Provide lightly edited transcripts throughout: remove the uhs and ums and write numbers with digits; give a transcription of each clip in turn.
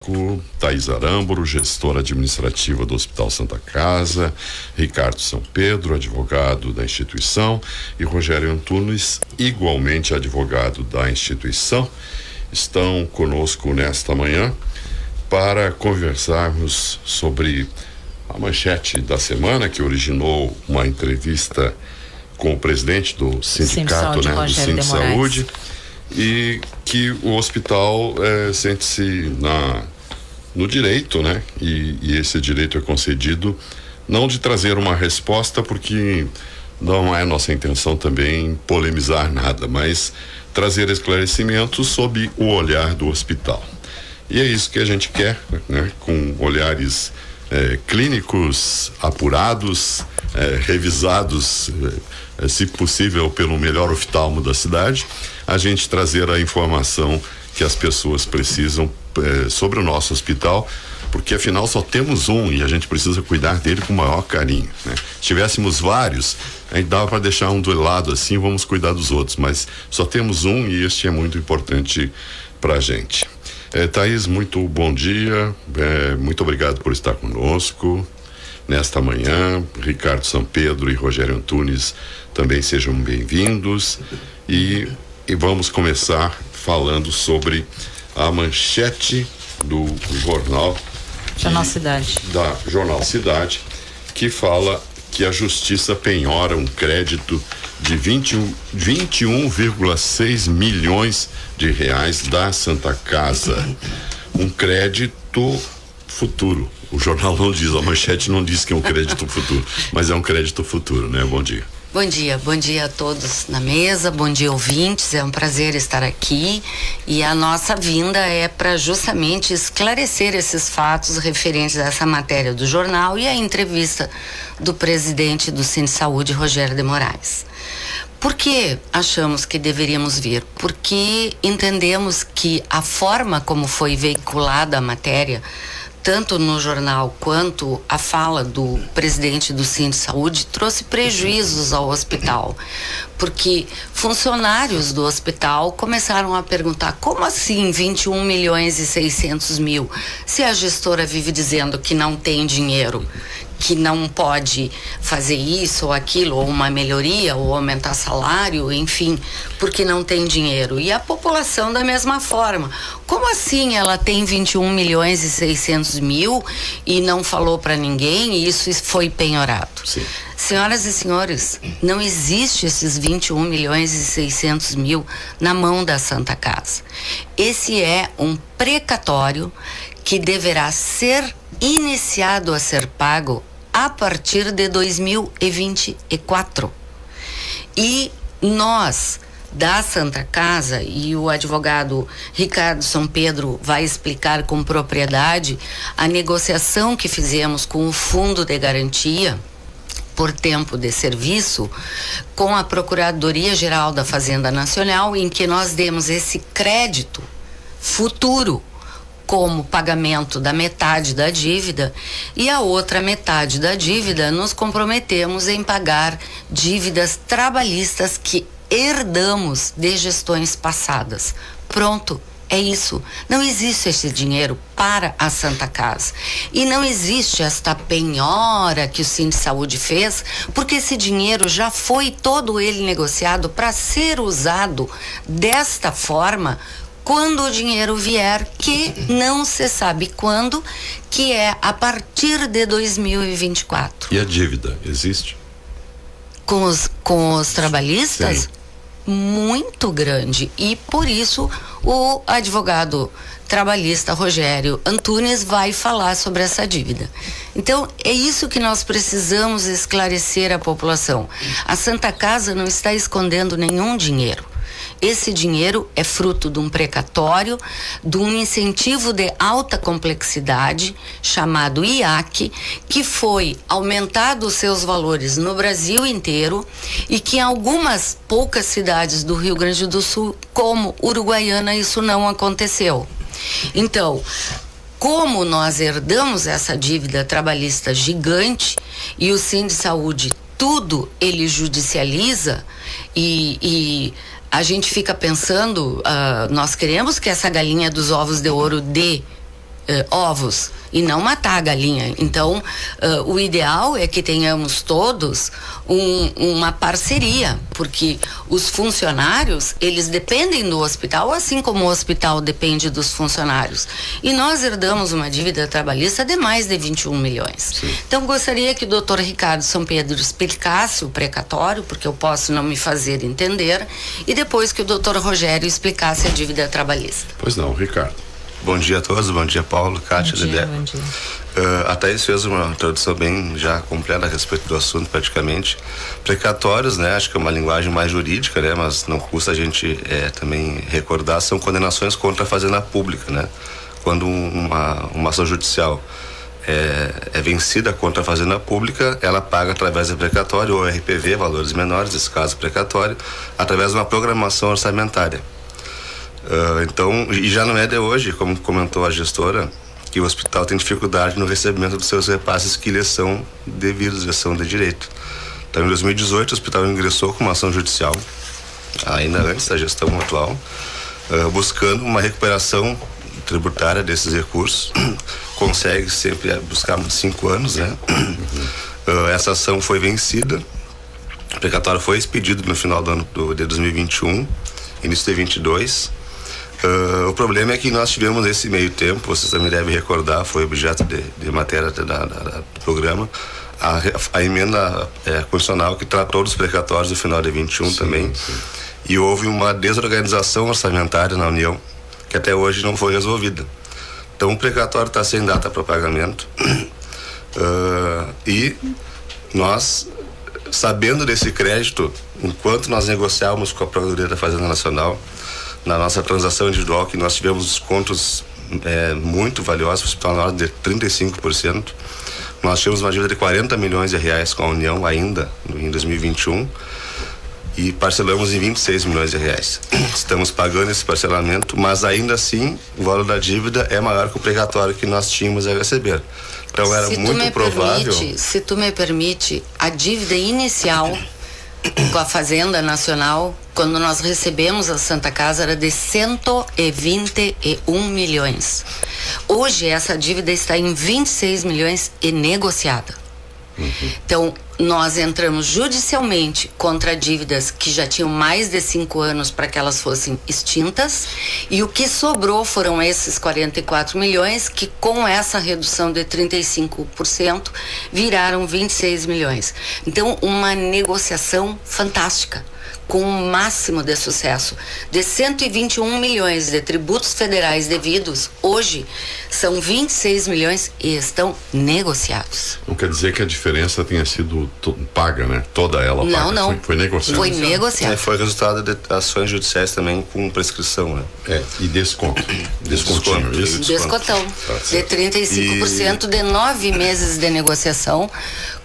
conosco Thaís Aramburu, gestora administrativa do Hospital Santa Casa, Ricardo São Pedro, advogado da instituição, e Rogério Antunes, igualmente advogado da instituição, estão conosco nesta manhã para conversarmos sobre a manchete da semana que originou uma entrevista com o presidente do sindicato, do Sind Saúde, e que o hospital sente-se no direito, e esse direito é concedido não de trazer uma resposta, porque não é nossa intenção também polemizar nada, mas trazer esclarecimentos sob o olhar do hospital. E é isso que a gente quer, com olhares clínicos, apurados, revisados, se possível pelo melhor oftalmo da cidade, a gente trazer a informação que as pessoas precisam sobre o nosso hospital, porque afinal só temos um e a gente precisa cuidar dele com o maior carinho, Se tivéssemos vários, a gente dava para deixar um do lado assim, vamos cuidar dos outros, mas só temos um e este é muito importante para a gente. Thaís, muito bom dia, muito obrigado por estar conosco nesta manhã. Ricardo São Pedro e Rogério Antunes também sejam bem-vindos, e vamos começar falando sobre a manchete do Jornal Cidade, da Jornal Cidade, que fala que a Justiça penhora um crédito de 21,6 milhões de reais da Santa Casa, um crédito futuro. O jornal não diz, a manchete não diz que é um crédito futuro, mas é um crédito futuro, Bom dia. Bom dia a todos na mesa, bom dia ouvintes, é um prazer estar aqui, e a nossa vinda é para justamente esclarecer esses fatos referentes a essa matéria do jornal e a entrevista do presidente do Sind Saúde, Rogério de Moraes. Por que achamos que deveríamos vir? Porque entendemos que a forma como foi veiculada a matéria, tanto no jornal quanto a fala do presidente do Sind Saúde, trouxe prejuízos ao hospital, porque funcionários do hospital começaram a perguntar: como assim 21 milhões e 600 mil, se a gestora vive dizendo que não tem dinheiro, que não pode fazer isso ou aquilo, ou uma melhoria, ou aumentar salário, enfim, porque não tem dinheiro. E a população da mesma forma. Como assim ela tem 21 milhões e 600 mil e não falou para ninguém e isso foi penhorado? Sim. Senhoras e senhores, não existe esses 21 milhões e 600 mil na mão da Santa Casa. Esse é um precatório que deverá ser iniciado a ser pago a partir de 2024. E nós, da Santa Casa, e o advogado Ricardo São Pedro vai explicar com propriedade a negociação que fizemos com o Fundo de Garantia por tempo de serviço com a Procuradoria-Geral da Fazenda Nacional, em que nós demos esse crédito futuro como pagamento da metade da dívida, e a outra metade da dívida nos comprometemos em pagar dívidas trabalhistas que herdamos de gestões passadas. Pronto, é isso. Não existe esse dinheiro para a Santa Casa. E não existe esta penhora que o Sind Saúde fez, porque esse dinheiro já foi todo ele negociado para ser usado desta forma quando o dinheiro vier, que não se sabe quando, que é a partir de 2024. E a dívida existe? Com os trabalhistas? Sim. Muito grande, e por isso o advogado trabalhista Rogério Antunes vai falar sobre essa dívida. Então é isso que nós precisamos esclarecer à população. A Santa Casa não está escondendo nenhum dinheiro. Esse dinheiro é fruto de um precatório, de um incentivo de alta complexidade chamado IAC, que foi aumentado os seus valores no Brasil inteiro e que em algumas poucas cidades do Rio Grande do Sul, como Uruguaiana, isso não aconteceu. Então, como nós herdamos essa dívida trabalhista gigante e o Sind Saúde tudo ele judicializa e a gente fica pensando, nós queremos que essa galinha dos ovos de ouro dê ovos e não matar a galinha. Então, o ideal é que tenhamos todos uma parceria, porque os funcionários, eles dependem do hospital, assim como o hospital depende dos funcionários. E nós herdamos uma dívida trabalhista de mais de 21 milhões. Sim. Então, gostaria que o doutor Ricardo São Pedro explicasse o precatório, porque eu posso não me fazer entender, e depois que o doutor Rogério explicasse a dívida trabalhista. Pois não, Ricardo. Bom dia a todos, bom dia Paulo, Kátia, Dedé. Bom dia. A Thaís fez uma introdução bem já completa a respeito do assunto praticamente. Precatórios, né, acho que é uma linguagem mais jurídica, né, mas não custa a gente também recordar, são condenações contra a fazenda pública, né. Quando uma ação judicial é vencida contra a fazenda pública, ela paga através do precatório ou RPV, valores menores, nesse caso precatório, através de uma programação orçamentária. Então, e já não é de hoje, como comentou a gestora, que o hospital tem dificuldade no recebimento dos seus repasses que lhes são devidos, lhes são de direito. Então, em 2018, o hospital ingressou com uma ação judicial, ainda antes da gestão atual, buscando uma recuperação tributária desses recursos. Consegue sempre buscar 5 anos, né? Essa ação foi vencida, o precatório foi expedido no final do ano de 2021, início de 2022. O problema é que nós tivemos nesse meio tempo, vocês também devem recordar, foi objeto de matéria do programa, a emenda constitucional que tratou dos precatórios no final de 21 também. Sim. E houve uma desorganização orçamentária na União, que até hoje não foi resolvida. Então o precatório está sem data para pagamento. E nós, sabendo desse crédito, enquanto nós negociávamos com a Procuradoria da Fazenda Nacional, na nossa transação individual, que nós tivemos descontos muito valiosos, para o hospital na ordem de 35%. Nós tínhamos uma dívida de 40 milhões de reais com a União ainda em 2021 e parcelamos em 26 milhões de reais. Estamos pagando esse parcelamento, mas ainda assim o valor da dívida é maior que o precatório que nós tínhamos a receber. Então era muito provável. Se tu me permite, a dívida inicial com a Fazenda Nacional, quando nós recebemos a Santa Casa, era de 121 milhões. Hoje essa dívida está em 26 milhões e negociada. Então, nós entramos judicialmente contra dívidas que já tinham mais de 5 anos para que elas fossem extintas, e o que sobrou foram esses 44 milhões que, com essa redução de 35%, viraram 26 milhões. Então, uma negociação fantástica, com o máximo de sucesso. De 121 milhões de tributos federais devidos, hoje são 26 milhões e estão negociados. Não quer dizer que a diferença tenha sido paga, né? Toda ela paga. Não. Foi negociado. Foi negociado. Foi resultado de ações judiciais também com prescrição, né? E desconto. Descontinho, isso? Descontão. De 35% de 9 meses de negociação,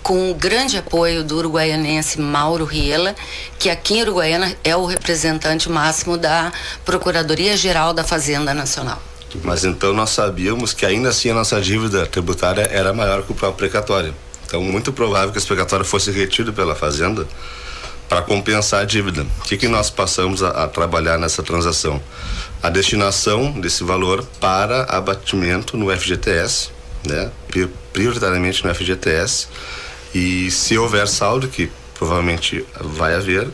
com o grande apoio do uruguaianense Mauro Riela, que aqui em Uruguaiana é o representante máximo da Procuradoria-Geral da Fazenda Nacional. Mas então nós sabíamos que ainda assim a nossa dívida tributária era maior que o próprio precatório. Então muito provável que esse precatório fosse retido pela Fazenda para compensar a dívida. O que nós passamos a trabalhar nessa transação? A destinação desse valor para abatimento no FGTS, né? Prioritariamente no FGTS. E se houver saldo, que provavelmente vai haver,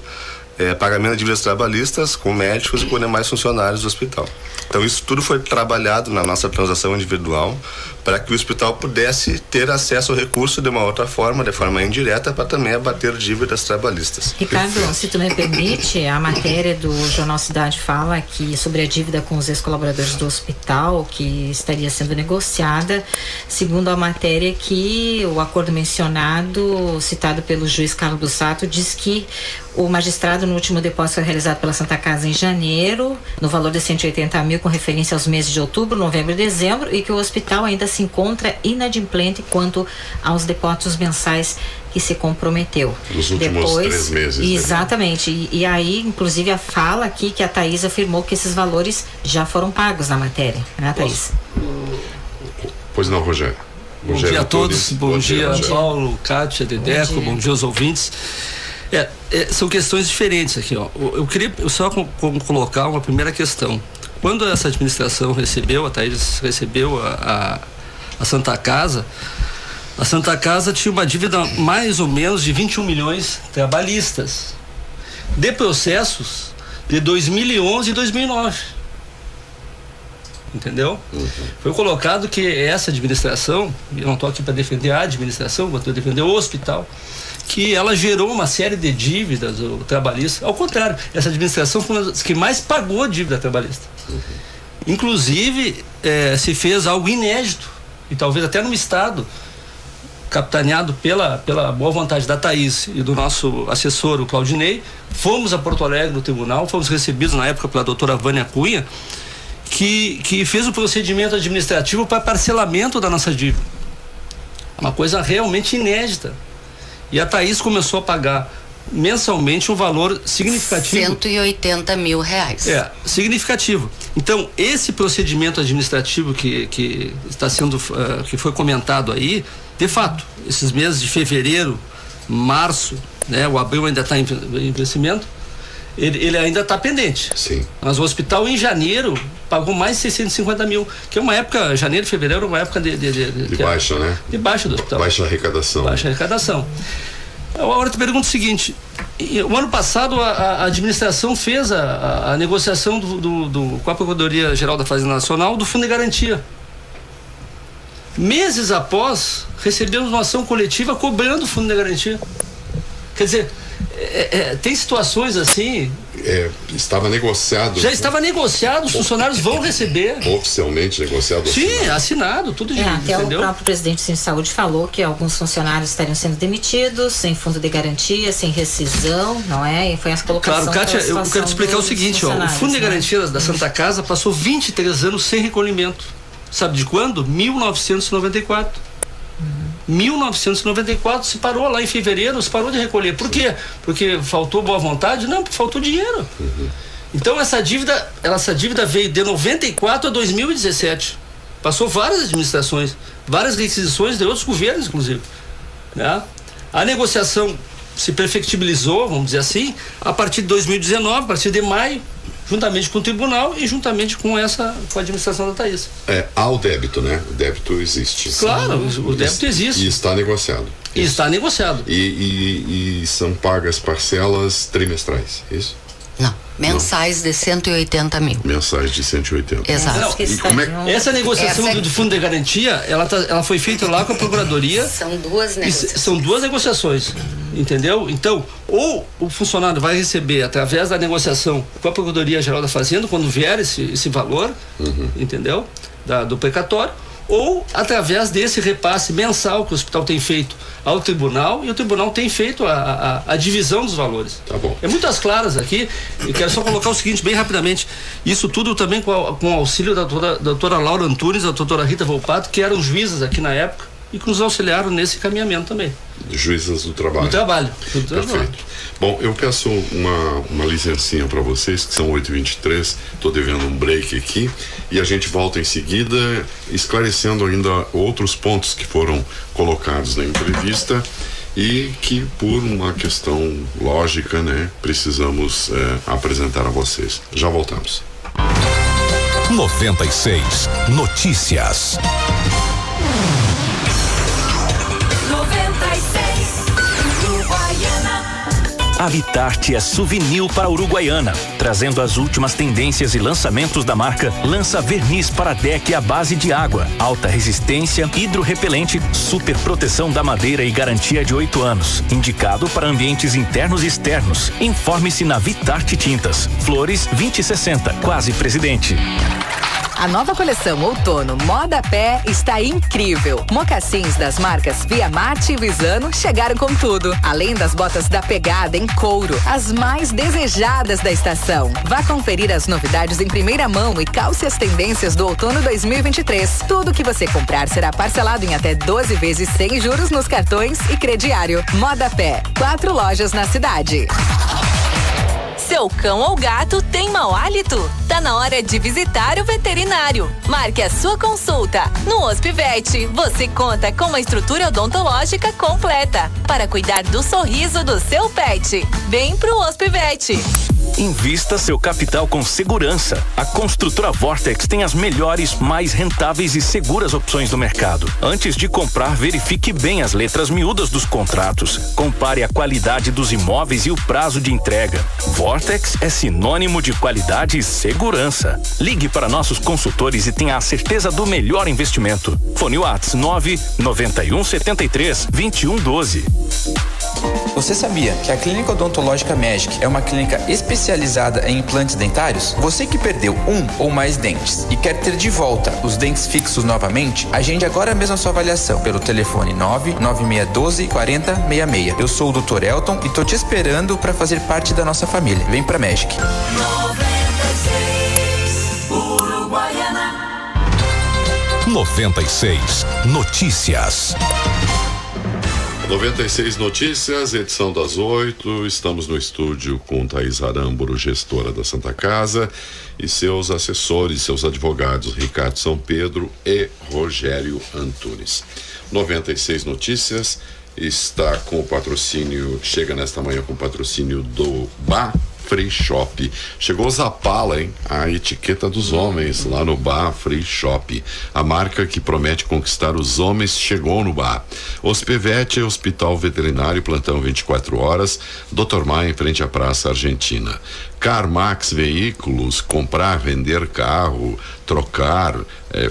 pagamento de dívidas trabalhistas com médicos e com demais funcionários do hospital. Então isso tudo foi trabalhado na nossa transação individual para que o hospital pudesse ter acesso ao recurso de uma outra forma, de forma indireta, para também abater dívidas trabalhistas. Ricardo, se tu me permite, a matéria do Jornal Cidade fala que sobre a dívida com os ex-colaboradores do hospital, que estaria sendo negociada, segundo a matéria que o acordo mencionado, citado pelo juiz Carlos Bussato, diz que o magistrado no último depósito foi realizado pela Santa Casa em janeiro, no valor de 180 mil, com referência aos meses de outubro, novembro e dezembro, e que o hospital ainda se encontra inadimplente quanto aos depósitos mensais que se comprometeu. Nos últimos 3 meses. Exatamente. E aí, inclusive, a fala aqui que a Thaís afirmou que esses valores já foram pagos na matéria, né, Thaís? Pois não, Rogério. Bom dia a todos. Bom dia, Paulo, Kátia, Dedeco, bom dia aos ouvintes. São questões diferentes aqui, ó. Eu queria só colocar uma primeira questão. quando essa administração recebeu, a Thaís recebeu a Santa Casa, a Santa Casa tinha uma dívida mais ou menos de 21 milhões trabalhistas, de processos de 2011 e 2009. Entendeu? Foi colocado que essa administração, eu não estou aqui para defender a administração, vou defender o hospital, que ela gerou uma série de dívidas trabalhistas. Ao contrário, essa administração foi uma das que mais pagou dívida trabalhista. Inclusive, se fez algo inédito, e talvez até no Estado, capitaneado pela boa vontade da Thaís e do nosso assessor, o Claudinei. Fomos a Porto Alegre no tribunal, fomos recebidos na época pela doutora Vânia Cunha, que fez o procedimento administrativo para parcelamento da nossa dívida. Uma coisa realmente inédita. E a Thaís começou a pagar mensalmente um valor significativo. 180 mil reais. Significativo. Então, esse procedimento administrativo que está sendo, que foi comentado aí, de fato, esses meses de fevereiro, março, né, o abril ainda está em vencimento, ele ainda está pendente. Sim. Mas o hospital em janeiro pagou mais de 650 mil, que é uma época, janeiro e fevereiro, uma época de baixa, né? De baixa do hospital. Baixa arrecadação. Baixa arrecadação. Agora eu te pergunto o seguinte: o ano passado a administração fez a negociação com a Procuradoria Geral da Fazenda Nacional do Fundo de Garantia. Meses após, recebemos uma ação coletiva cobrando o Fundo de Garantia. Quer dizer, tem situações assim. Estava negociado. Já estava negociado, os funcionários vão receber. Oficialmente negociado. Sim, assinado, tudo de até entendeu? O próprio presidente do Centro de Saúde falou que alguns funcionários estariam sendo demitidos, sem fundo de garantia, sem rescisão, não é? E foi as colocações. Claro, Kátia, eu quero te explicar o seguinte, o Fundo de Garantia da Santa Casa passou 23 anos sem recolhimento. Sabe de quando? 1994. 1994 se parou lá em fevereiro, se parou de recolher. Por quê? Porque faltou boa vontade? Não, porque faltou dinheiro. Então essa dívida veio de 94 a 2017. Passou várias administrações, várias requisições de outros governos, inclusive, né? A negociação se perfectibilizou, vamos dizer assim, a partir de 2019, a partir de maio, juntamente com o tribunal e juntamente com a administração da Thaís. Há o débito, né? O débito existe. Claro, o débito existe. E está negociado. E está negociado. E são pagas parcelas trimestrais, isso? Não, mensais de 180 mil. Mensais de 180. Exato. Não, e como essa negociação do Fundo de Garantia, ela foi feita lá com a Procuradoria. São duas negociações. São duas negociações, entendeu? Então, ou o funcionário vai receber através da negociação com a Procuradoria Geral da Fazenda, quando vier esse valor, entendeu? Do precatório, ou através desse repasse mensal que o hospital tem feito ao tribunal, e o tribunal tem feito a divisão dos valores. Tá bom. É muito às claras aqui. Eu quero só colocar o seguinte bem rapidamente: isso tudo também com o auxílio da doutora Laura Antunes, da doutora Rita Volpato, que eram juízas aqui na época e que nos auxiliaram nesse caminhamento também. Juízas do trabalho. Do trabalho. Perfeito. Bom, eu peço uma licencinha para vocês, que são 8h23, estou devendo um break aqui, e a gente volta em seguida, esclarecendo ainda outros pontos que foram colocados na entrevista e que, por uma questão lógica, né, precisamos apresentar a vocês. Já voltamos. 96 Notícias. A Vitarte é souvenir para a Uruguaiana, trazendo as últimas tendências e lançamentos da marca. Lança verniz para deck à base de água, alta resistência, hidrorrepelente, super proteção da madeira e garantia de 8 anos. Indicado para ambientes internos e externos. Informe-se na Vitarte Tintas. Flores 2060, Quase Presidente. A nova coleção outono Moda Pé está incrível. Mocassins das marcas Via Marte e Visano chegaram com tudo. Além das botas da Pegada em couro, as mais desejadas da estação. Vá conferir as novidades em primeira mão e calce as tendências do outono 2023. Tudo que você comprar será parcelado em até 12 vezes sem juros nos cartões e crediário. Moda Pé, 4 lojas na cidade. Seu cão ou gato tem mau hálito? Tá na hora de visitar o veterinário. Marque a sua consulta. No Hospivete, você conta com uma estrutura odontológica completa para cuidar do sorriso do seu pet. Vem pro Hospivete. Invista seu capital com segurança. A construtora Vortex tem as melhores, mais rentáveis e seguras opções do mercado. Antes de comprar, verifique bem as letras miúdas dos contratos. Compare a qualidade dos imóveis e o prazo de entrega. Vortex é sinônimo de qualidade e segurança. Ligue para nossos consultores e tenha a certeza do melhor investimento. Fone Whats 99173-2112. Você sabia que a Clínica Odontológica Magic é uma clínica especializada em implantes dentários? Você que perdeu um ou mais dentes e quer ter de volta os dentes fixos novamente, agende agora mesmo a sua avaliação pelo telefone 99612-4066. Eu sou o Dr. Elton e tô te esperando para fazer parte da nossa família. Vem pra Magic. 96 Uruguaiana. 96 Notícias. 96 Notícias, edição das 8. Estamos no estúdio com Thaís Aramburu, gestora da Santa Casa, e seus assessores, seus advogados, Ricardo São Pedro e Rogério Antunes. 96 Notícias está com o patrocínio, chega nesta manhã com o patrocínio do Bar Free Shop. Chegou Zapala, hein? A etiqueta dos homens lá no Bar Free Shop. A marca que promete conquistar os homens chegou no bar. Hospivete, Hospital Veterinário, plantão 24 horas. Dr. Maia, em frente à Praça Argentina. CarMax Veículos, comprar, vender carro, trocar,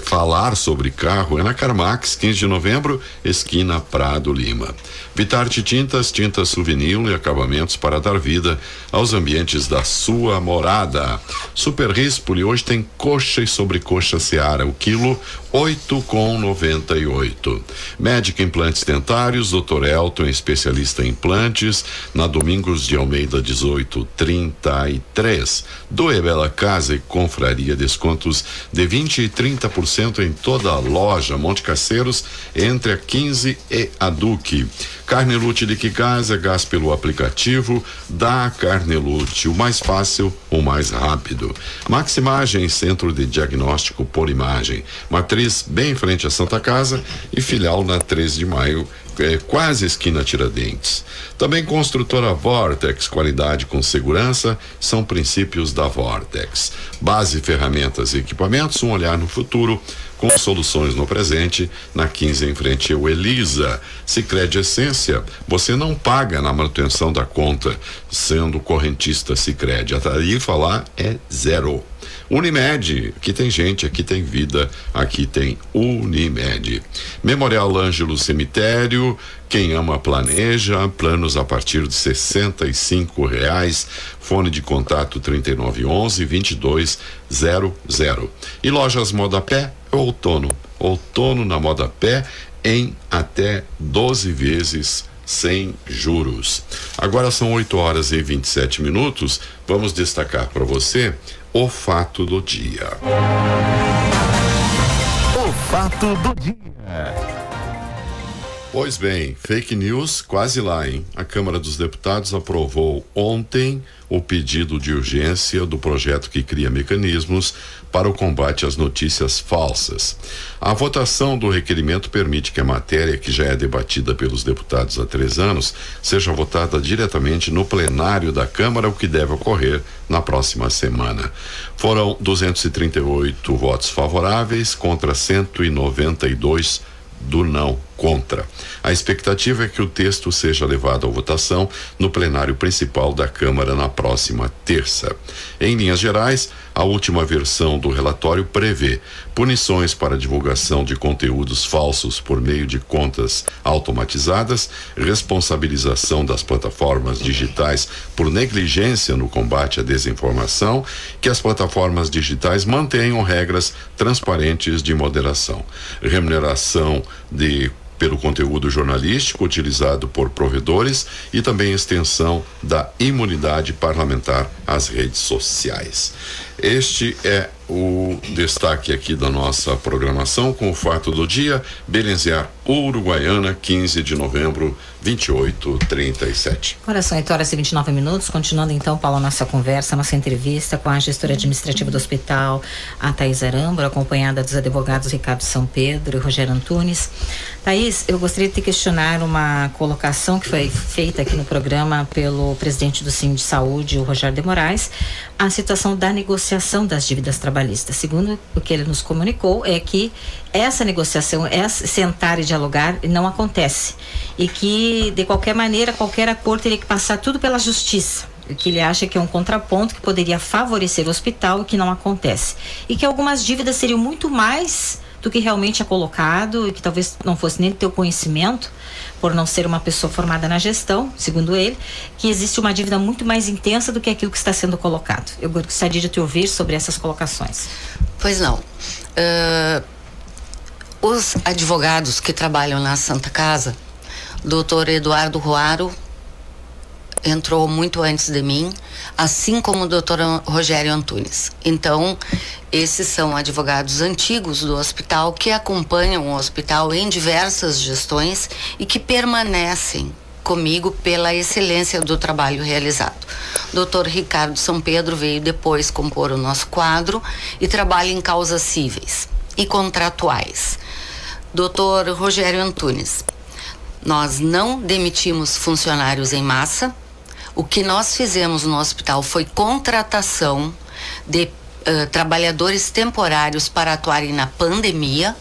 falar sobre carro, é na CarMax, 15 de novembro, esquina Prado Lima. Vitarte Tintas, tintas Souvenir e acabamentos para dar vida aos ambientes da sua morada. Super Rispoli, hoje tem coxa e sobrecoxa Seara, o quilo 8,98. Médica Implantes Dentários, Dr. Elton, especialista em implantes, na Domingos de Almeida 1833. Doe Bela Casa e Confraria, descontos de 20% e 30% em toda a loja. Monte Caceiros, entre a 15 e a Duque. Carnelute de Casa, gás pelo aplicativo da Carnelute, o mais fácil, o mais rápido. Maximagem, centro de diagnóstico por imagem. Matriz bem em frente à Santa Casa e filial na 13 de maio, quase esquina Tiradentes. Também construtora Vortex, qualidade com segurança, são princípios da Vortex. Base, ferramentas e equipamentos, um olhar no futuro, com soluções no presente, na 15 em frente ao Elisa. Sicredi Essência, você não paga na manutenção da conta, sendo correntista Sicredi. A tarifa lá é zero. Unimed, aqui tem gente, aqui tem vida, aqui tem Unimed. Memorial Ângelo Cemitério, quem ama planeja, planos a partir de R$65, fone de contato 3911-2200. E Lojas Moda Pé, outono na Moda Pé, em até 12 vezes sem juros. Agora são 8h27, vamos destacar para você o fato do dia. O fato do dia. Pois bem, fake news quase lá, hein? A Câmara dos Deputados aprovou ontem o pedido de urgência do projeto que cria mecanismos para o combate às notícias falsas. A votação do requerimento permite que a matéria, que já é debatida pelos deputados há 3 anos, seja votada diretamente no plenário da Câmara, o que deve ocorrer na próxima semana. Foram 238 votos favoráveis contra 192 do não contra. A expectativa é que o texto seja levado à votação no plenário principal da Câmara na próxima terça. Em linhas gerais, a última versão do relatório prevê punições para divulgação de conteúdos falsos por meio de contas automatizadas, responsabilização das plataformas digitais por negligência no combate à desinformação, que as plataformas digitais mantenham regras transparentes de moderação, remuneração pelo conteúdo jornalístico utilizado por provedores e também extensão da imunidade parlamentar às redes sociais. Este é o destaque aqui da nossa programação com o fato do dia: Belenziar, Uruguaiana, 15 de novembro, 28h37. Agora são 8h29. Continuando então, Paulo, a nossa conversa, a nossa entrevista com a gestora administrativa do hospital, a Thaís Aramburu, acompanhada dos advogados Ricardo São Pedro e Rogério Antunes. Thaís, eu gostaria de te questionar uma colocação que foi feita aqui no programa pelo presidente do Síndico de Saúde, o Rogério de Moraes, a situação da negociação das dívidas trabalhistas. Segundo o que ele nos comunicou, é que essa negociação, sentar e dialogar, não acontece. E que, de qualquer maneira, qualquer acordo teria que passar tudo pela justiça. Que ele acha que é um contraponto que poderia favorecer o hospital, e que não acontece. E que algumas dívidas seriam muito mais do que realmente é colocado, e que talvez não fosse nem do teu conhecimento, por não ser uma pessoa formada na gestão, segundo ele, que existe uma dívida muito mais intensa do que aquilo que está sendo colocado. Eu gostaria de te ouvir sobre essas colocações. Pois não. Os advogados que trabalham na Santa Casa, Dr. Eduardo Ruaro entrou muito antes de mim, assim como o Dr. Rogério Antunes. Então, esses são advogados antigos do hospital que acompanham o hospital em diversas gestões e que permanecem comigo pela excelência do trabalho realizado. Dr. Ricardo São Pedro veio depois compor o nosso quadro e trabalha em causas cíveis e contratuais. Dr. Rogério Antunes, nós não demitimos funcionários em massa. O que nós fizemos no hospital foi contratação de trabalhadores temporários para atuarem na pandemia,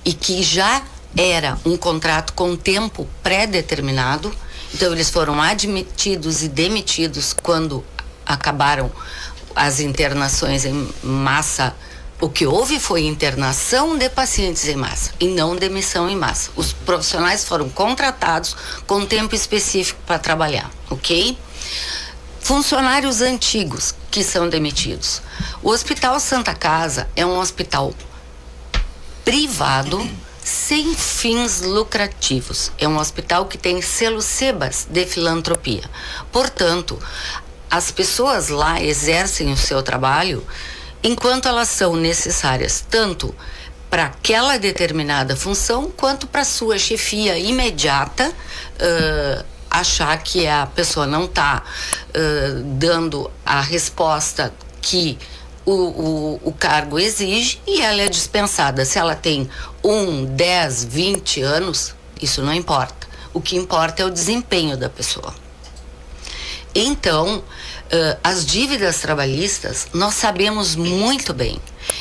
e que já era um contrato com tempo pré-determinado. Então eles foram admitidos e demitidos quando acabaram as internações em massa. O que houve foi internação de pacientes em massa e não demissão em massa. Os profissionais foram contratados com tempo específico para trabalhar, ok? Funcionários antigos que são demitidos. O Hospital Santa Casa é um hospital privado sem fins lucrativos. É um hospital que tem selo SEBAS de filantropia. Portanto, as pessoas lá exercem o seu trabalho enquanto elas são necessárias, tanto para aquela determinada função, quanto para sua chefia imediata achar que a pessoa não está dando a resposta que o cargo exige, e ela é dispensada. Se ela tem 10, 20 anos, isso não importa. O que importa é o desempenho da pessoa. Então, as dívidas trabalhistas, nós sabemos muito bem,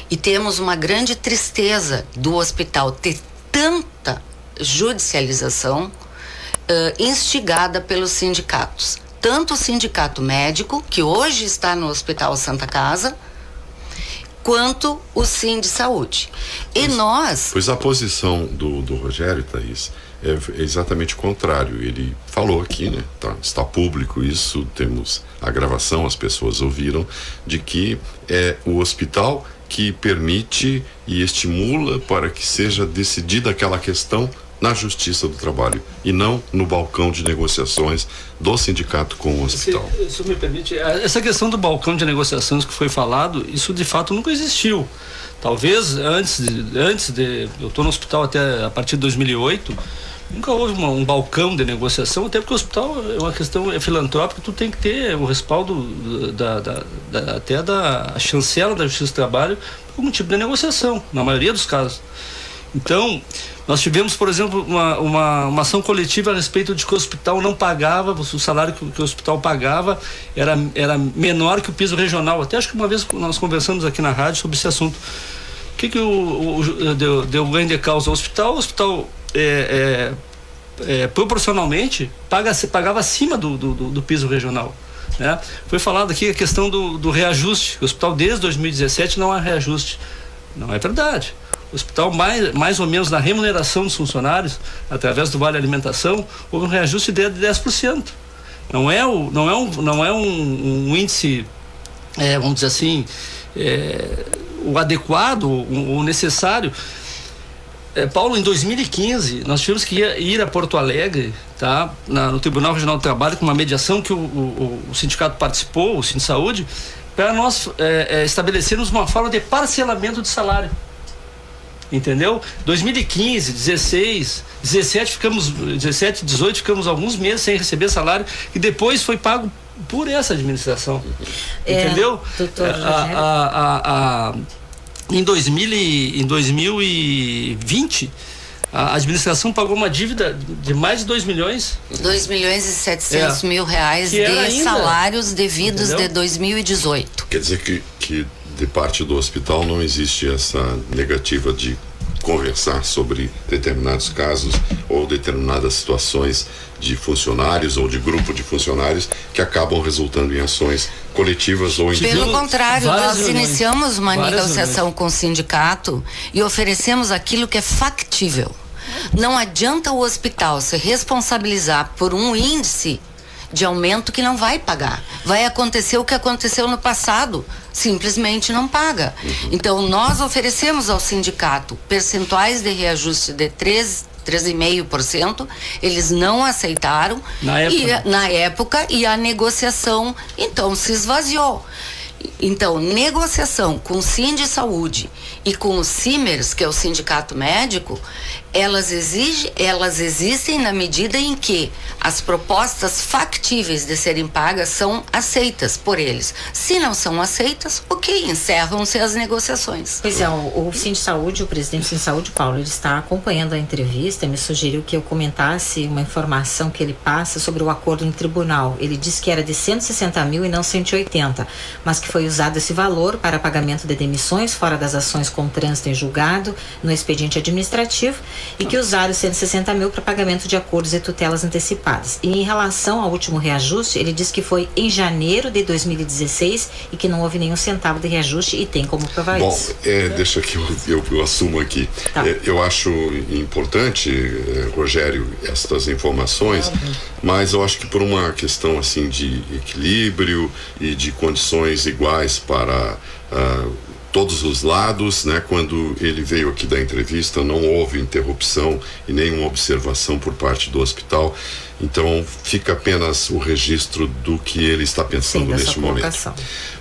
e temos uma grande tristeza do hospital ter tanta judicialização instigada pelos sindicatos. Tanto o sindicato médico, que hoje está no Hospital Santa Casa, quanto o Síndico de Saúde. E nós... Pois a posição do Rogério, Thaís, é exatamente o contrário. Ele falou aqui, né? Está público isso, temos a gravação, as pessoas ouviram, de que é o hospital que permite e estimula para que seja decidida aquela questão na Justiça do Trabalho e não no balcão de negociações do sindicato com o hospital. Se me permite, essa questão do balcão de negociações que foi falado, isso de fato nunca existiu. Talvez antes de eu estou no hospital até a partir de 2008, nunca houve um balcão de negociação, até porque o hospital é uma questão filantrópica, tu tem que ter o respaldo até da chancela da Justiça do Trabalho por algum tipo de negociação, na maioria dos casos. Então, nós tivemos, por exemplo, uma ação coletiva a respeito de que o hospital não pagava, o salário que o hospital pagava era menor que o piso regional. Até acho que uma vez nós conversamos aqui na rádio sobre esse assunto. O que deu ganho de causa ao hospital? O hospital proporcionalmente pagava acima do piso regional, né? Foi falado aqui a questão do reajuste. O hospital desde 2017 não há reajuste. Não é verdade. O hospital, mais ou menos na remuneração dos funcionários, através do Vale Alimentação, houve um reajuste de 10%. Não é um índice, vamos dizer assim, o adequado, o necessário. Paulo, em 2015, nós tivemos que ir a Porto Alegre, no Tribunal Regional do Trabalho, com uma mediação que o sindicato participou, o Síndico de Saúde, para nós estabelecermos uma forma de parcelamento de salário. Entendeu? 2015, 16, 17, 18 ficamos alguns meses sem receber salário e depois foi pago por essa administração. Entendeu? Doutor Em 2020, a administração pagou uma dívida de mais de 2 milhões. 2 milhões e 700 mil reais Que de ainda, salários devidos entendeu? de 2018. Quer dizer que de parte do hospital não existe essa negativa de conversar sobre determinados casos ou determinadas situações de funcionários ou de grupo de funcionários que acabam resultando em ações coletivas ou individuais. Pelo contrário, nós iniciamos uma Várias negociação com o sindicato e oferecemos aquilo que é factível. Não adianta o hospital se responsabilizar por um índice de aumento que não vai pagar. Vai acontecer o que aconteceu no passado, simplesmente não paga. Então, nós oferecemos ao sindicato percentuais de reajuste de 3,5%, eles não aceitaram na época e a negociação então se esvaziou. Então, negociação com o Sindisaúde e com o Simers, que é o sindicato médico, elas existem na medida em que as propostas factíveis de serem pagas são aceitas por eles. Se não são aceitas, ok, encerram-se as negociações. Pois é, o Sindisaúde, o presidente do Sindisaúde, Paulo, ele está acompanhando a entrevista, me sugeriu que eu comentasse uma informação que ele passa sobre o acordo em tribunal. Ele disse que era de 160 mil e não 180, mas que foi usado esse valor para pagamento de demissões fora das ações com trânsito em julgado no expediente administrativo e que usaram 160 mil para pagamento de acordos e tutelas antecipadas. E em relação ao último reajuste, ele disse que foi em janeiro de 2016 e que não houve nenhum centavo de reajuste e tem como provar isso. Deixa que eu assumo aqui. Tá. Eu acho importante, Rogério, estas informações, mas eu acho que por uma questão assim de equilíbrio e de condições iguais para todos os lados, né? Quando ele veio aqui dar entrevista, não houve interrupção e nenhuma observação por parte do hospital. Então, fica apenas o registro do que ele está pensando neste momento.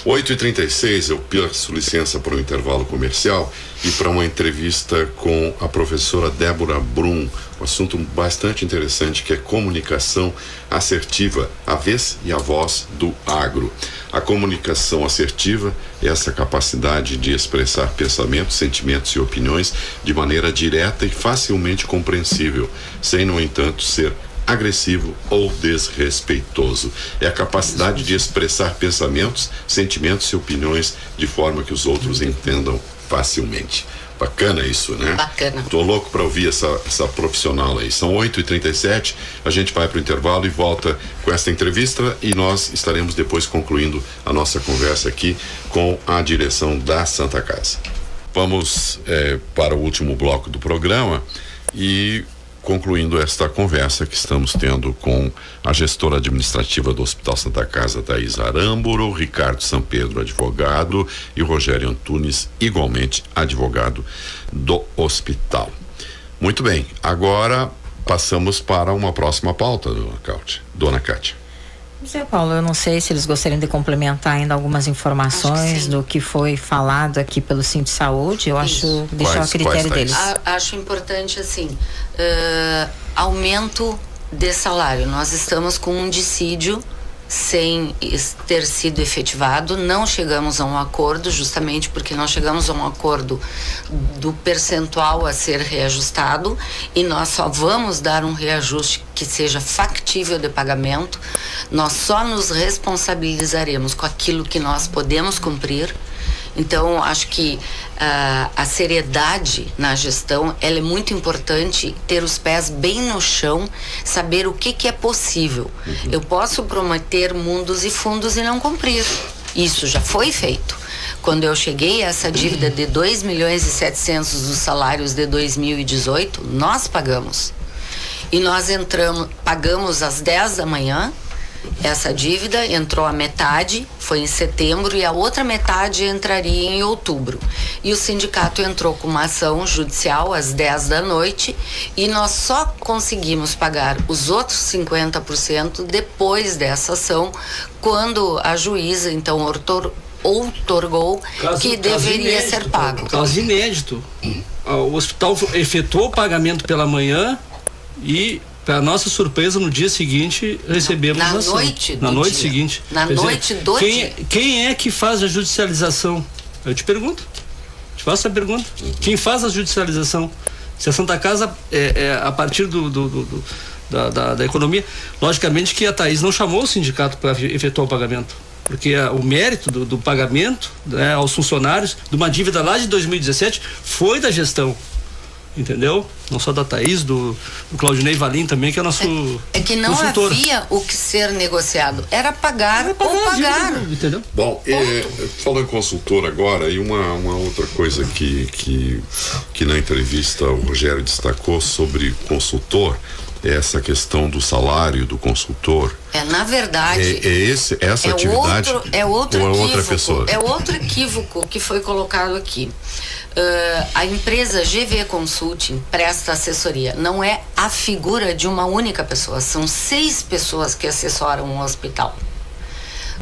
8h36, eu peço licença para o intervalo comercial e para uma entrevista com a professora Débora Brum, um assunto bastante interessante que é comunicação assertiva, a vez e a voz do agro. A comunicação assertiva é essa capacidade de expressar pensamentos, sentimentos e opiniões de maneira direta e facilmente compreensível, sem, no entanto, ser agressivo ou desrespeitoso. É a capacidade de expressar pensamentos, sentimentos e opiniões de forma que os outros entendam facilmente. Bacana isso, né? Bacana. Tô louco para ouvir essa profissional aí. São 8h37, a gente vai para o intervalo e volta com essa entrevista e nós estaremos depois concluindo a nossa conversa aqui com a direção da Santa Casa. Vamos para o último bloco do programa e concluindo esta conversa que estamos tendo com a gestora administrativa do Hospital Santa Casa, Thaís Aramburu, Ricardo Sampedro, advogado, e Rogério Antunes, igualmente advogado do hospital. Muito bem, agora passamos para uma próxima pauta, dona Cátia. Zé Paulo, eu não sei se eles gostariam de complementar ainda algumas informações do que foi falado aqui pelo Sindisaúde. Eu acho, deixar a critério deles. Acho importante assim, aumento de salário. Nós estamos com um dissídio sem ter sido efetivado, não chegamos a um acordo, justamente porque não chegamos a um acordo do percentual a ser reajustado, e nós só vamos dar um reajuste que seja factível de pagamento. Nós só nos responsabilizaremos com aquilo que nós podemos cumprir. Então, acho que a seriedade na gestão, ela é muito importante, ter os pés bem no chão, saber o que é possível. Eu posso prometer mundos e fundos e não cumprir. Isso já foi feito. Quando eu cheguei a essa dívida de 2 milhões e 700 dos salários de 2018, nós pagamos. E nós pagamos às 10 da manhã, essa dívida entrou a metade, foi em setembro, e a outra metade entraria em outubro. E o sindicato entrou com uma ação judicial às 10 da noite e nós só conseguimos pagar os outros 50% depois dessa ação, quando a juíza então outorgou que deveria ser pago. Caso inédito. O hospital efetuou o pagamento pela manhã e, para nossa surpresa, no dia seguinte recebemos a ação. Na noite seguinte. Na noite do dia. Quem é que faz a judicialização? Eu te pergunto. Te faço essa pergunta. Quem faz a judicialização? Se a Santa Casa a partir da economia, logicamente que a Thaís não chamou o sindicato para efetuar o pagamento, porque o mérito do pagamento, né, aos funcionários de uma dívida lá de 2017 foi da gestão, entendeu? Não só da Thaís, do Claudinei Valim também, que é nosso que não consultor. Havia o que ser negociado, era pagar ou pagar. Dívida, entendeu? Bom, falando em consultor agora, e uma outra coisa que na entrevista o Rogério destacou sobre consultor, é essa questão do salário do consultor. Na verdade, essa atividade outro ou equívoco, outra pessoa? É outro equívoco que foi colocado aqui. A empresa GV Consulting presta assessoria, não é a figura de uma única pessoa, são 6 pessoas que assessoram um hospital.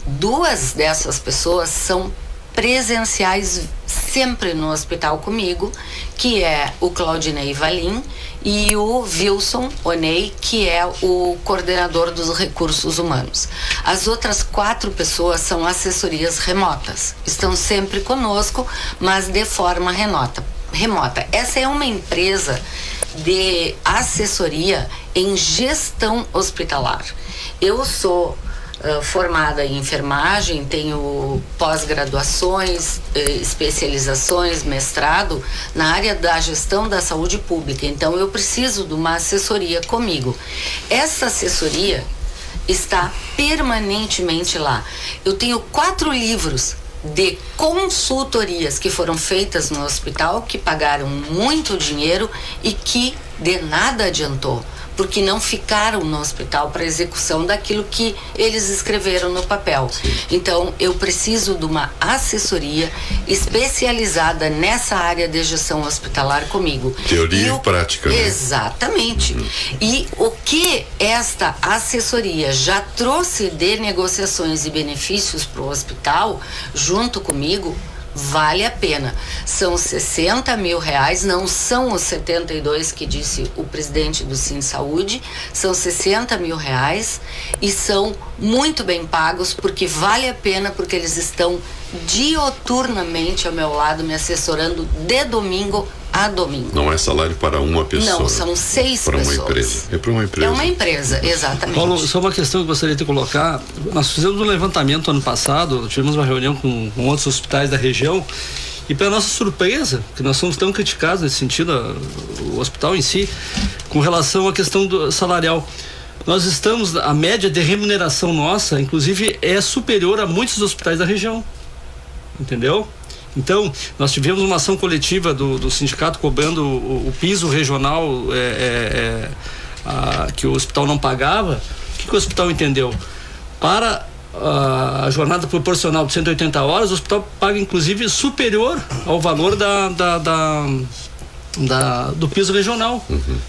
2 dessas pessoas são presenciais sempre no hospital comigo, que é o Claudinei Valim e o Wilson Onei, que é o coordenador dos recursos humanos. As outras 4 pessoas são assessorias remotas, estão sempre conosco, mas de forma remota. Essa é uma empresa de assessoria em gestão hospitalar. Eu sou formada em enfermagem, tenho pós-graduações, especializações, mestrado na área da gestão da saúde pública, então eu preciso de uma assessoria comigo. Essa assessoria está permanentemente lá. Eu tenho 4 livros de consultorias que foram feitas no hospital, que pagaram muito dinheiro e que de nada adiantou, porque não ficaram no hospital para execução daquilo que eles escreveram no papel. Então, eu preciso de uma assessoria especializada nessa área de gestão hospitalar comigo. Teoria e prática, né? Exatamente. E o que esta assessoria já trouxe de negociações e benefícios para o hospital, junto comigo, vale a pena. São R$60 mil, não são os 72 que disse o presidente do Sinsaúde, são R$60 mil e são muito bem pagos, porque vale a pena, porque eles estão dioturnamente ao meu lado me assessorando de domingo a domingo. Não é salário para uma pessoa. Não, são 6 para pessoas. Uma empresa. É para uma empresa. É uma empresa, exatamente. Paulo, só uma questão que eu gostaria de colocar. Nós fizemos um levantamento ano passado, tivemos uma reunião com outros hospitais da região, e para nossa surpresa, que nós somos tão criticados nesse sentido, o hospital em si, com relação à questão salarial. Nós estamos, a média de remuneração nossa, inclusive, é superior a muitos hospitais da região. Entendeu? Então, nós tivemos uma ação coletiva do sindicato cobrando o piso regional que o hospital não pagava. O que o hospital entendeu? Para a jornada proporcional de 180 horas, o hospital paga inclusive superior ao valor do piso regional.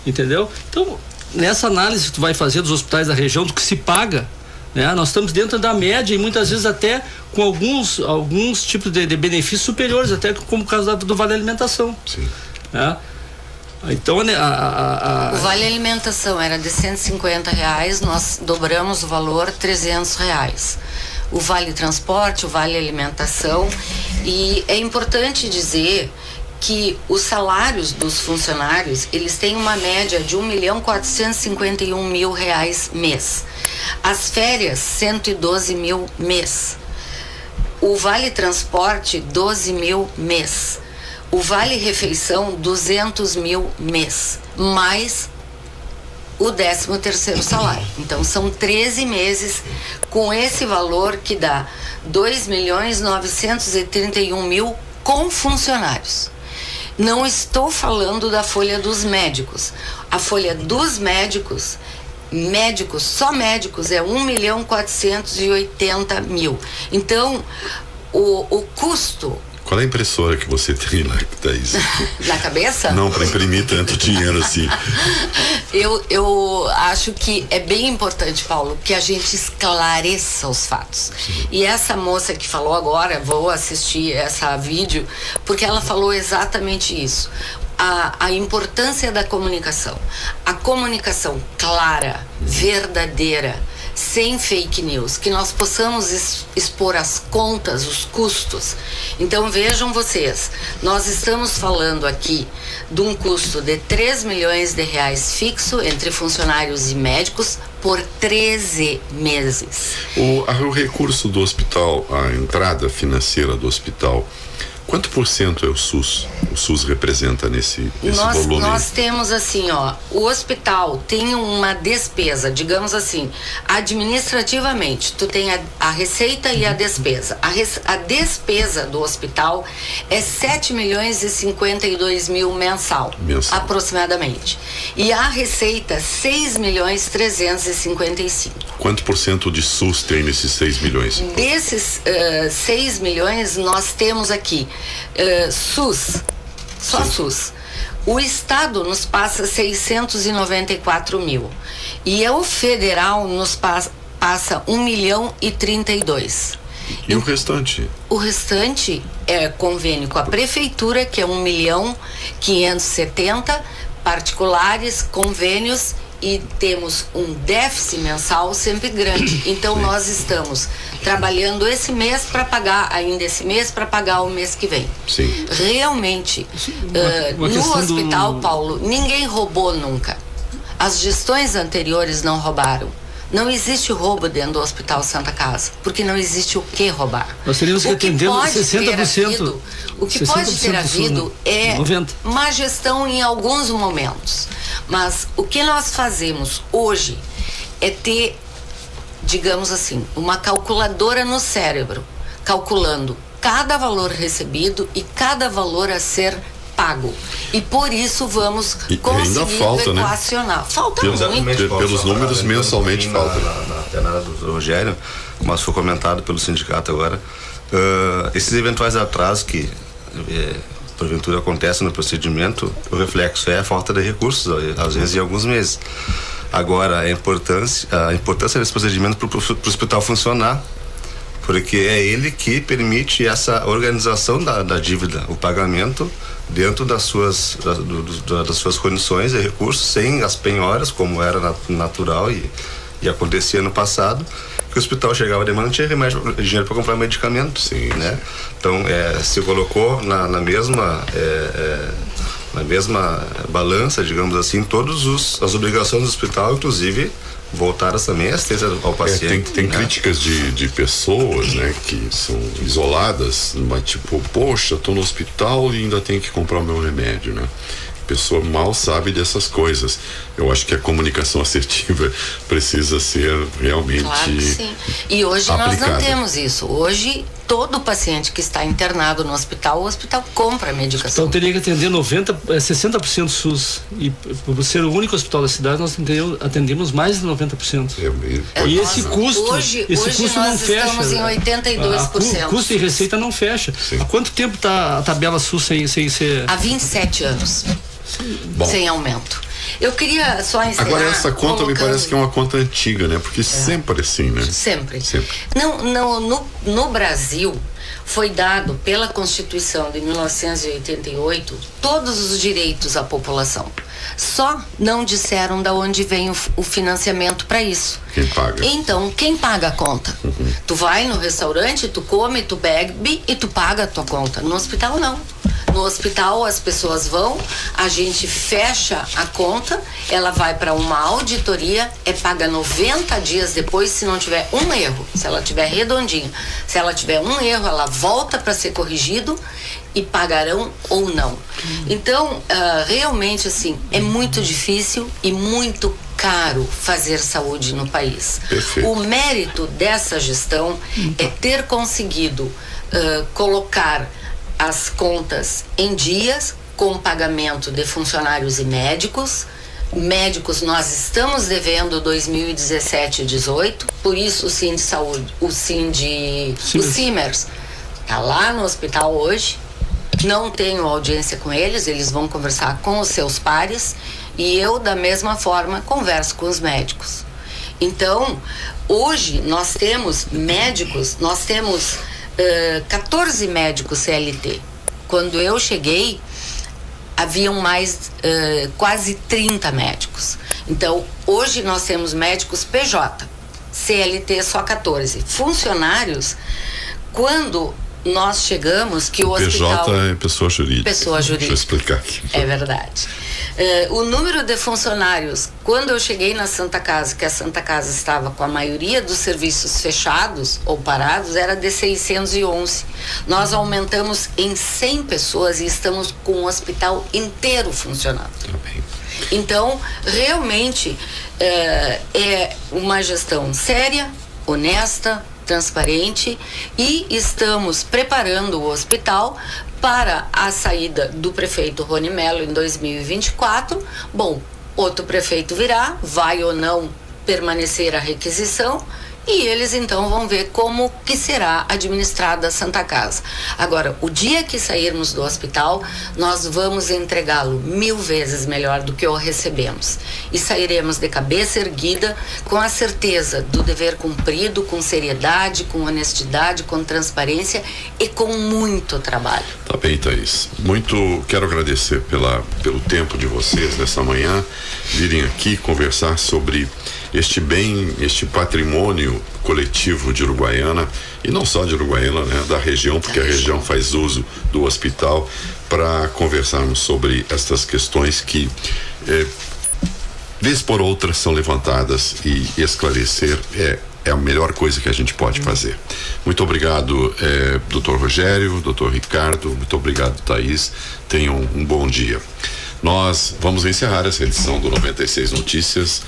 Entendeu? Então, nessa análise que tu vai fazer dos hospitais da região, do que se paga, né? Nós estamos dentro da média e muitas vezes até com alguns tipos de benefícios superiores, até como o caso do Vale Alimentação. Sim. Né? Então, o Vale Alimentação era de R$150, nós dobramos o valor R$300. O Vale Transporte, o Vale Alimentação, e é importante dizer que os salários dos funcionários, eles têm uma média de R$1.451.000 mês. As férias, 112 mil mês. O Vale Transporte, 12 mil mês. O Vale Refeição, 200 mil mês. Mais o 13º salário. Então, são 13 meses com esse valor que dá 2.931.000 com funcionários. Não estou falando da folha dos médicos. A folha dos médicos, só médicos, é 1.480.000. Então, o custo... Qual é a impressora que você tem lá, Thaís? Na cabeça? Não, para imprimir tanto dinheiro assim. Eu acho que é bem importante, Paulo, que a gente esclareça os fatos. E essa moça que falou agora, vou assistir essa vídeo, porque ela falou exatamente isso. A importância da comunicação. A comunicação clara, verdadeira, sem fake news, que nós possamos expor as contas, os custos. Então vejam vocês, nós estamos falando aqui de um custo de 3 milhões de reais fixo entre funcionários e médicos por 13 meses. O recurso do hospital, a entrada financeira do hospital, quanto por cento é o SUS? O SUS representa nesse volume? Nós temos assim, ó, o hospital tem uma despesa, digamos assim, administrativamente, tu tem a receita e a despesa. A despesa do hospital é 7 milhões e 52 mil mensal, aproximadamente. E a receita, 6 milhões 355. Quanto por cento de SUS tem nesses 6 milhões? Desses 6 milhões, nós temos aqui SUS, só Sim. SUS. O Estado nos passa 694 mil e o Federal nos passa 1 milhão e 32. E o restante? O restante é convênio com a Prefeitura, que é 1 milhão 570, particulares, convênios, e temos um déficit mensal sempre grande. Então nós estamos trabalhando esse mês para pagar, ainda esse mês para pagar o mês que vem. Sim. Realmente, no hospital, Paulo, ninguém roubou nunca. As gestões anteriores não roubaram. Não existe roubo dentro do Hospital Santa Casa, porque não existe o que roubar. Nós teríamos que atender 60%. O que pode ter havido é 90%. Má gestão em alguns momentos. Mas o que nós fazemos hoje é ter, digamos assim, uma calculadora no cérebro, calculando cada valor recebido e cada valor a ser pago. E por isso vamos conseguir equacionar. Né? Falta muito. Pelos números, mensalmente falta. Na análise do Rogério, mas foi comentado pelo sindicato agora, esses eventuais atrasos que porventura acontecem no procedimento, o reflexo é a falta de recursos, às vezes em alguns meses. Agora, a importância desse procedimento para o hospital funcionar, porque é ele que permite essa organização da dívida, o pagamento dentro das suas condições e recursos, sem as penhoras, como era natural e acontecia no passado, que o hospital chegava a demanda, não tinha remédio, dinheiro para comprar medicamento. Sim, né? Então, se colocou na mesma balança, digamos assim, todas as obrigações do hospital, inclusive voltaram também a assistência ao paciente. Tem críticas de pessoas, né, que são isoladas, mas tipo, poxa, tô no hospital e ainda tenho que comprar o meu remédio, né? A pessoa mal sabe dessas coisas. Eu acho que a comunicação assertiva precisa ser realmente claro que sim. E hoje aplicada. Nós não temos isso. Hoje, todo paciente que está internado no hospital, o hospital compra a medicação. Então teria que atender 60% SUS. E por ser o único hospital da cidade, nós atendemos mais de 90%. E esse custo, hoje não fecha. Estamos em 82%. Custo e receita não fecha. Sim. Há quanto tempo está a tabela SUS sem ser... Há 27 anos. Bom. Sem aumento. Eu queria só encerrar. Agora essa conta me parece que é uma conta antiga, né? Porque sempre assim, né? Sempre. No Brasil foi dado pela Constituição de 1988 todos os direitos à população. Só não disseram de onde vem o financiamento para isso. Quem paga? Então, quem paga a conta? Uhum. Tu vai no restaurante, tu come, tu bebe e tu paga a tua conta. No hospital, não. No hospital, as pessoas vão, a gente fecha a conta, ela vai para uma auditoria, é paga 90 dias depois se não tiver um erro. Se ela tiver redondinha, se ela tiver um erro, ela volta para ser corrigido e pagarão ou não. Então, realmente, assim, é muito difícil e muito caro fazer saúde no país. Perfeito. O mérito dessa gestão é ter conseguido colocar as contas em dias, com pagamento de funcionários e médicos. Médicos nós estamos devendo 2017 e 18, por isso o Cine Saúde, o Simers está lá no hospital hoje. Não tenho audiência com eles, eles vão conversar com os seus pares E eu, da mesma forma, converso com os médicos. Então, hoje nós temos médicos, nós temos 14 médicos CLT. Quando eu cheguei, haviam mais quase 30 médicos. Então, hoje nós temos médicos PJ, CLT só 14. Funcionários, quando nós chegamos, que o hospital... PJ é pessoa jurídica. Pessoa jurídica. Deixa eu explicar aqui. É verdade. O número de funcionários, quando eu cheguei na Santa Casa, que a Santa Casa estava com a maioria dos serviços fechados ou parados, era de 611. Nós aumentamos em 100 pessoas e estamos com o hospital inteiro funcionando. Tá bem. Então, realmente, é uma gestão séria, honesta, transparente, e estamos preparando o hospital para a saída do prefeito Rony Mello em 2024. Bom, outro prefeito virá, vai ou não permanecer a requisição, e eles então vão ver como que será administrada a Santa Casa. Agora, o dia que sairmos do hospital, nós vamos entregá-lo 1000 vezes melhor do que o recebemos. E sairemos de cabeça erguida, com a certeza do dever cumprido, com seriedade, com honestidade, com transparência e com muito trabalho. Tá bem, Thaís. Quero agradecer pelo tempo de vocês nessa manhã, virem aqui conversar sobre este bem, este patrimônio coletivo de Uruguaiana, e não só de Uruguaiana, né, da região, porque a região faz uso do hospital, para conversarmos sobre estas questões que, vez por outra, são levantadas, e esclarecer é a melhor coisa que a gente pode fazer. Muito obrigado, Dr. Rogério, Dr. Ricardo, muito obrigado, Thaís. Tenham um bom dia. Nós vamos encerrar essa edição do 96 Notícias.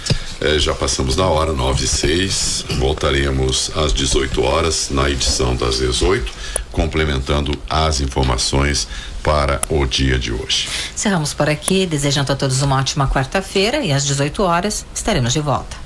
Já passamos da hora, 9:06. Voltaremos às 18 horas na edição das 18, complementando as informações para o dia de hoje. Encerramos por aqui, desejando a todos uma ótima quarta-feira, e às 18 horas estaremos de volta.